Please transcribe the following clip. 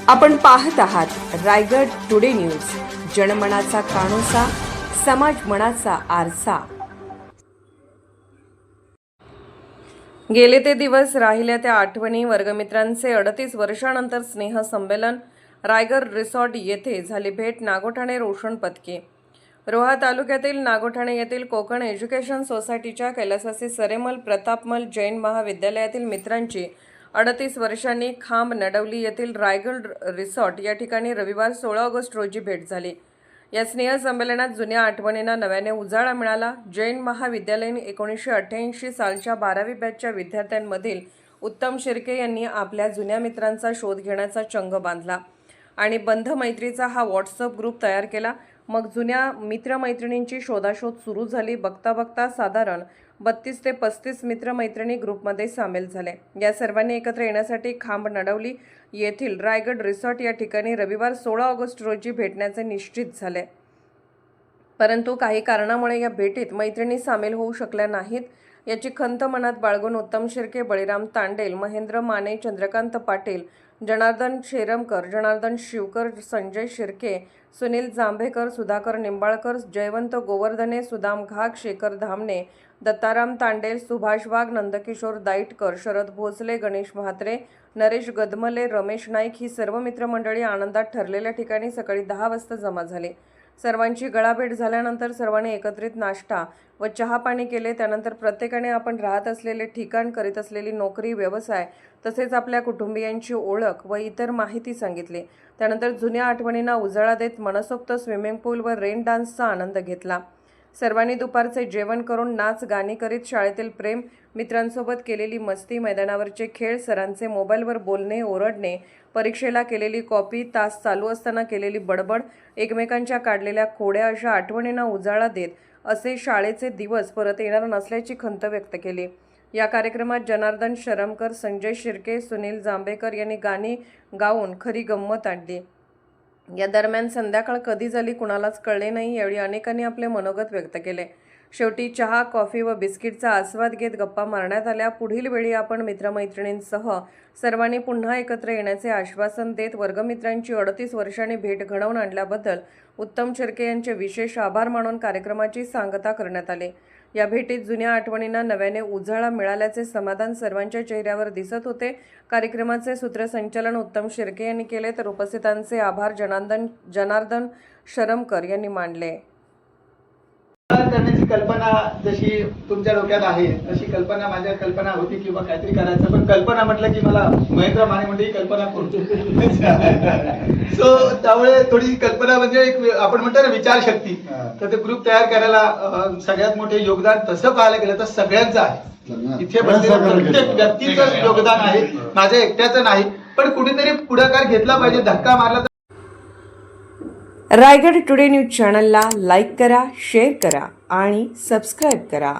आपण पाहत आहात रायगड टुडे न्यूज, जनमनाचा कानोसा, समाज मनाचा आरसा। गेले ते दिवस, राहिल्या त्या आठवणी, वर्गमित्रांचे 38 वर्षांनंतर स्नेहसंमेलन। रायगड रिसॉर्ट येथे झाली भेट। नागोठाणे रोशन पत्की। रोहा तालुक्यातील नागोठाणे येथील कोकण एज्युकेशन सोसायटीच्या कैलासवासी सरेमल प्रतापमल जैन महाविद्यालयातील मित्रांची 38 वर्षांनी खांब नडवली येथील रायगड रिसॉर्ट या ठिकाणी रविवार 16 ऑगस्ट रोजी भेट झाली। या स्नेहसंमेलनात जुन्या आठवणींना नव्याने उजाळा मिळाला। जैन महाविद्यालयीन 1988 सालच्या 12वी बॅचच्या विद्यार्थ्यांमधील उत्तम शिर्के यांनी आपल्या जुन्या मित्रांचा शोध घेण्याचा चंग बांधला आणि बंध मैत्रीचा हा व्हॉट्सअप ग्रुप तयार केला। मग जुन्या मित्रमैत्रिणींची शोधाशोध सुरू झाली। बघता बघता साधारण 32 ते 35 मित्रमैत्रिणी ग्रुपमध्ये सामील झाले। या सर्वांनी एकत्र येण्यासाठी खांब नडवली येथील रायगड रिसॉर्ट या ठिकाणी रविवार 16 ऑगस्ट रोजी भेटण्याचे निश्चित झाले। परंतु काही कारणामुळे या भेटीत मैत्रिणी सामील होऊ शकल्या नाहीत। याची खंत मनात बाळगून उत्तम शिर्के, बळीराम तांडेल, महेंद्र माने, चंद्रकांत पाटील, जनार्दन शेरमकर, जनार्दन शिवकर, संजय शिर्के, सुनील जांभेकर, सुधाकर निंबाळकर, जयवंत गोवर्धने, सुदाम घाग, शेखर धामणे, दत्ताराम तांडेल, सुभाष वाघ, नंदकिशोर दाईटकर, शरद भोसले, गणेश म्हात्रे, नरेश गदमले, रमेश नाईक ही सर्व मित्रमंडळी आनंदात ठरलेल्या ठिकाणी सकाळी 10 वाजता जमा झाले। सर्वांची गळाभेट झाल्यानंतर सर्वांनी एकत्रित नाश्ता व चहापाणी केले। त्यानंतर प्रत्येकाने आपण राहत असलेले ठिकाण, करीत असलेली नोकरी, व्यवसाय तसेच आपल्या कुटुंबियांची ओळख व इतर माहिती सांगितली। त्यानंतर जुन्या आठवणींना उजाळा देत मनसोक्त स्विमिंग पूल व रेन डान्सचा आनंद घेतला। सर्वांनी दुपारचे जेवण करून नाच गाणी करीत शाळेतील प्रेम, मित्रांसोबत केलेली मस्ती, मैदानावरचे खेळ, सरांचे मोबाईलवर बोलणे ओरडणे, परीक्षेला केलेली कॉपी, तास चालू असताना केलेली बडबड, एकमेकांच्या काढलेल्या खोड्या अशा आठवणींना उजाळा देत असे शाळेचे दिवस परत येणार नसल्याची खंत व्यक्त केली। या कार्यक्रमात जनार्दन शरमकर, संजय शिर्के, सुनील जांभेकर यांनी गाणी गाऊन खरी गंमत आणली। या दरम्यान संध्याकाळ कधी झाली कुणालाच कळले नाही। यावेळी अनेकांनी आपले मनोगत व्यक्त केले। शेवटी चहा, कॉफी व बिस्किटचा आस्वाद घेत गप्पा मारण्यात आल्या। पुढील वेळी आपण मित्रमैत्रिणींसह सर्वांनी पुन्हा एकत्र येण्याचे आश्वासन देत वर्गमित्रांची 38 वर्षांनी भेट घडवून आणल्याबद्दल उत्तम शिर्के यांचे विशेष आभार मानून कार्यक्रमाची सांगता करण्यात आली। या भेटीत जुन्या आठवणींना नव्याने उजाळा मिळाल्याचे समाधान सर्वांच्या चेहऱ्यावर दिसत होते। कार्यक्रमाचे सूत्रसंचालन उत्तम शिर्के यांनी केले तर उपस्थितांचे आभार जनार्दन शरमकर यांनी मानले। करण्याची कल्पना जशी तुमच्या डोक्यात आहे तशी कल्पना माझ्या कल्पना होती किंवा काहीतरी करायचं, पण कल्पना म्हटलं की मला महेंद्र माने म्हणजे कल्पना करतो सो त्यामुळे थोडी कल्पना म्हणजे एक आपण म्हणतो ना विचारशक्ती, तर ते ग्रुप तयार करायला सगळ्यात मोठे योगदान तसं पाहायला गेलं तर सगळ्यांचं आहे। इथे बसलेल्या प्रत्येक व्यक्तीचं योगदान आहे, माझ्या एकट्याचं नाही, पण कुणीतरी पुढाकार घेतला पाहिजे, धक्का मारला। रायगड टुडे न्यूज चॅनलला लाईक करा, शेअर करा आणि सबस्क्राईब करा।